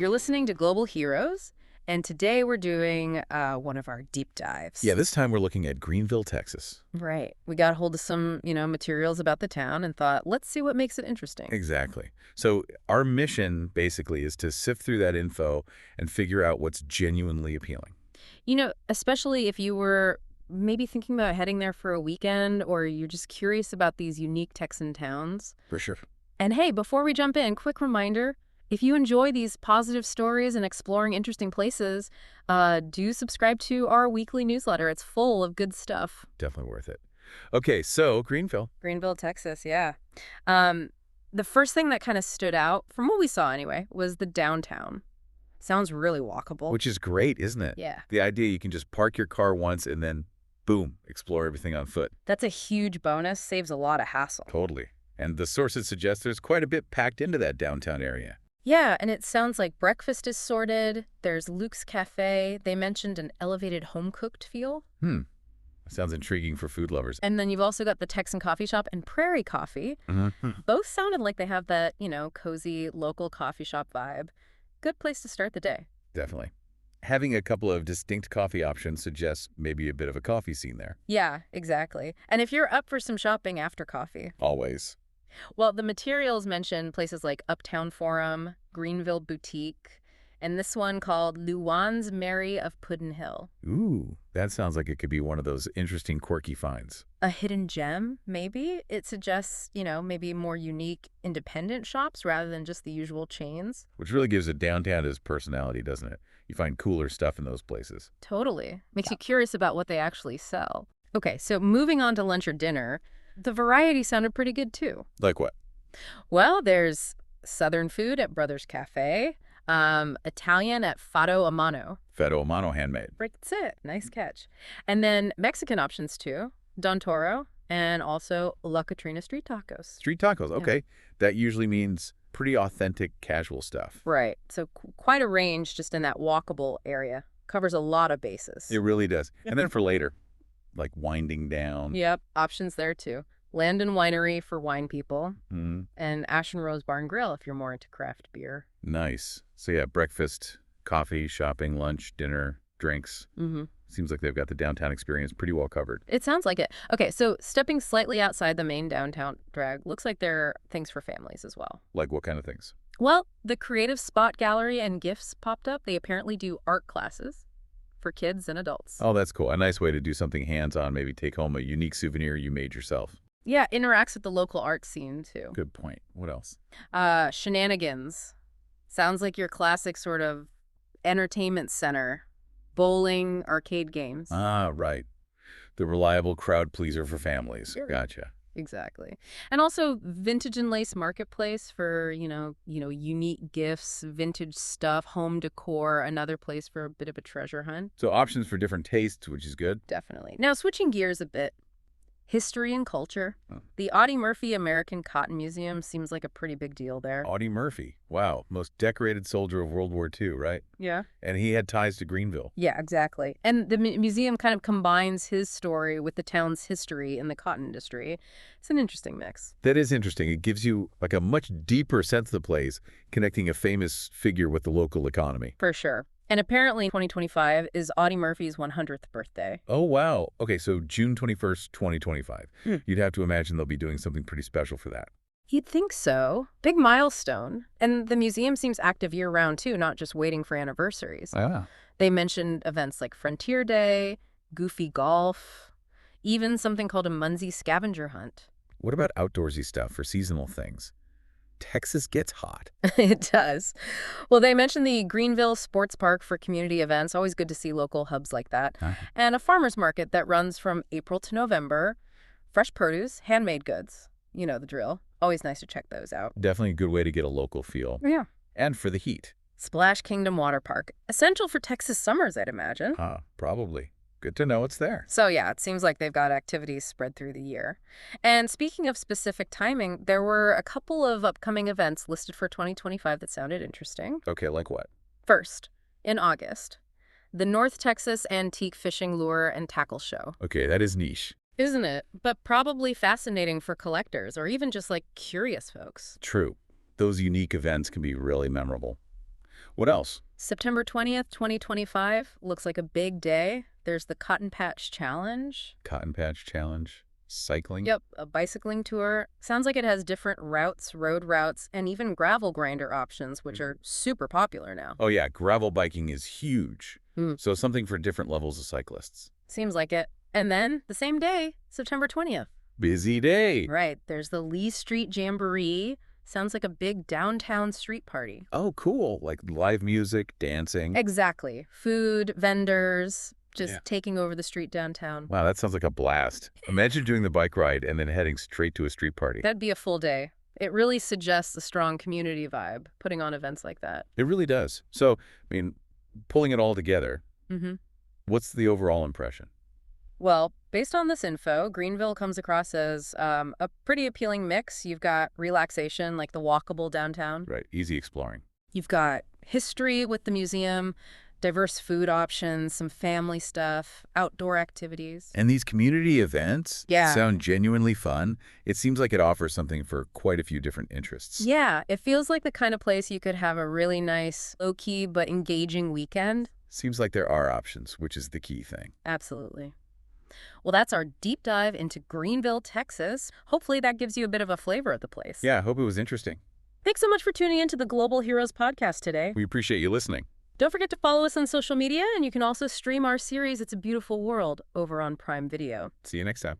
You're listening to Global Heroes, and today we're doing one of our deep dives. Yeah, this time we're looking at Greenville, Texas. Right. We got hold of some, materials about the town and thought, let's see what makes it interesting. Exactly. So our mission basically is to sift through that info and figure out what's genuinely appealing. Especially if you were maybe thinking about heading there for a weekend or you're just curious about these unique Texan towns. For sure. And hey, before we jump in, quick reminder, if you enjoy these positive stories and exploring interesting places, do subscribe to our weekly newsletter. It's full of good stuff. Definitely worth it. Okay, so Greenville. Greenville, Texas, yeah. The first thing that kind of stood out, from what we saw anyway, was the downtown. Sounds really walkable. Which is great, isn't it? Yeah. The idea you can just park your car once and then, boom, explore everything on foot. That's a huge bonus, saves a lot of hassle. Totally. And the sources suggest there's quite a bit packed into that downtown area. Yeah, and it sounds like breakfast is sorted. There's Luke's Cafe. They mentioned an elevated home-cooked feel. Sounds intriguing for food lovers. And then you've also got the Texan Coffee Shop and Prairie Coffee. Both sounded like they have that, cozy local coffee shop vibe. Good place to start the day. Definitely. Having a couple of distinct coffee options suggests maybe a bit of a coffee scene there. Yeah, exactly. And if you're up for some shopping after coffee. Always. Well, the materials mention places like Uptown Forum, Greenville Boutique, and this one called Luan's Mary of Puddin Hill. Ooh, that sounds like it could be one of those interesting, quirky finds. A hidden gem, maybe? It suggests, maybe more unique independent shops rather than just the usual chains. Which really gives a downtown its personality, doesn't it? You find cooler stuff in those places. Totally. Makes you curious about what they actually sell. Okay, so moving on to lunch or dinner, the variety sounded pretty good too. Like what? Well, there's Southern food at Brothers Cafe, Italian at Fado a Mano. Fado a Mano handmade. That's it. Nice catch. And then Mexican options too, Don Toro, and also La Catrina street tacos. Street tacos, Yeah. okay. That usually means pretty authentic casual stuff. Right. So quite a range just in that walkable area. Covers a lot of bases. It really does. And then for later, like winding down. Yep. Options there too. Landon Winery for wine people, Mm, and Ash and Rose Bar and Grill if you're more into craft beer. nice. So yeah, breakfast, coffee, shopping, lunch, dinner, drinks. Mm-hmm. Seems like they've got the downtown experience pretty well covered. It sounds like it. Okay, so stepping slightly outside the main downtown drag, looks like there are things for families as well. Like what kind of things? Well, the Creative Spot Gallery and Gifts popped up. They apparently do art classes for kids and adults. Oh, that's cool. A nice way to do something hands-on, maybe take home a unique souvenir you made yourself. Yeah, interacts with the local art scene too. Good point. What else? Shenanigans. Sounds like your classic sort of entertainment center. Bowling, arcade games. Ah, right. The reliable crowd pleaser for families. Sure. Gotcha. Exactly. And also Vintage and Lace Marketplace for, unique gifts, vintage stuff, home decor, another place for a bit of a treasure hunt. So options for different tastes, which is good. Definitely. Now, switching gears a bit, history and culture. Oh. The Audie Murphy American Cotton Museum seems like a pretty big deal there. Audie Murphy. Wow. Most decorated soldier of World War II, right? Yeah. And he had ties to Greenville. Yeah, exactly. And the museum kind of combines his story with the town's history in the cotton industry. It's an interesting mix. That is interesting. It gives you like a much deeper sense of the place, connecting a famous figure with the local economy. For sure. And apparently 2025 is Audie Murphy's 100th birthday. Oh, wow. Okay, so June 21st, 2025. Hmm. You'd have to imagine they'll be doing something pretty special for that. You'd think so. Big milestone. And the museum seems active year-round, too, not just waiting for anniversaries. Ah. They mentioned events like Frontier Day, Goofy Golf, even something called a Munsey scavenger hunt. What about outdoorsy stuff for seasonal things? Texas gets hot. It does. Well, they mentioned the Greenville Sports Park for community events. Always good to see local hubs like that. And a farmer's market that runs from April to November. Fresh produce, handmade goods. You know the drill. Always nice to check those out. Definitely a good way to get a local feel. Yeah. And for the heat. Splash Kingdom Water Park. Essential for Texas summers, I'd imagine. Probably. Good to know it's there. So yeah, it seems like they've got activities spread through the year. And speaking of specific timing, there were a couple of upcoming events listed for 2025 that sounded interesting. Okay, like what? First, in August, the North Texas Antique Fishing Lure and Tackle Show. Okay, that is niche. Isn't it? But probably fascinating for collectors or even just like curious folks. True. Those unique events can be really memorable. What else? September 20th, 2025 looks like a big day. There's the Cotton Patch Challenge. Cotton Patch Challenge. Cycling. Yep, a bicycling tour. Sounds like it has different routes, road routes, and even gravel grinder options, which are super popular now. Oh, yeah. Gravel biking is huge. Hmm. So something for different levels of cyclists. Seems like it. And then, the same day, September 20th. Busy day. Right, there's the Lee Street Jamboree. Sounds like a big downtown street party. Oh, cool. Like live music, dancing. Exactly. Food, vendors, just taking over the street downtown. Wow, that sounds like a blast. Imagine doing the bike ride and then heading straight to a street party. That'd be a full day. It really suggests a strong community vibe, putting on events like that. It really does. So, I mean, pulling it all together, what's the overall impression? Well, based on this info, Greenville comes across as a pretty appealing mix. You've got relaxation, like the walkable downtown. Right, easy exploring. You've got history with the museum, diverse food options, some family stuff, outdoor activities. And these community events sound genuinely fun. It seems like it offers something for quite a few different interests. Yeah, it feels like the kind of place you could have a really nice, low-key but engaging weekend. Seems like there are options, which is the key thing. Absolutely. Well, that's our deep dive into Greenville, Texas. Hopefully that gives you a bit of a flavor of the place. Yeah, I hope it was interesting. Thanks so much for tuning into the Global Heroes podcast today. We appreciate you listening. Don't forget to follow us on social media, and you can also stream our series, It's a Beautiful World, over on Prime Video. See you next time.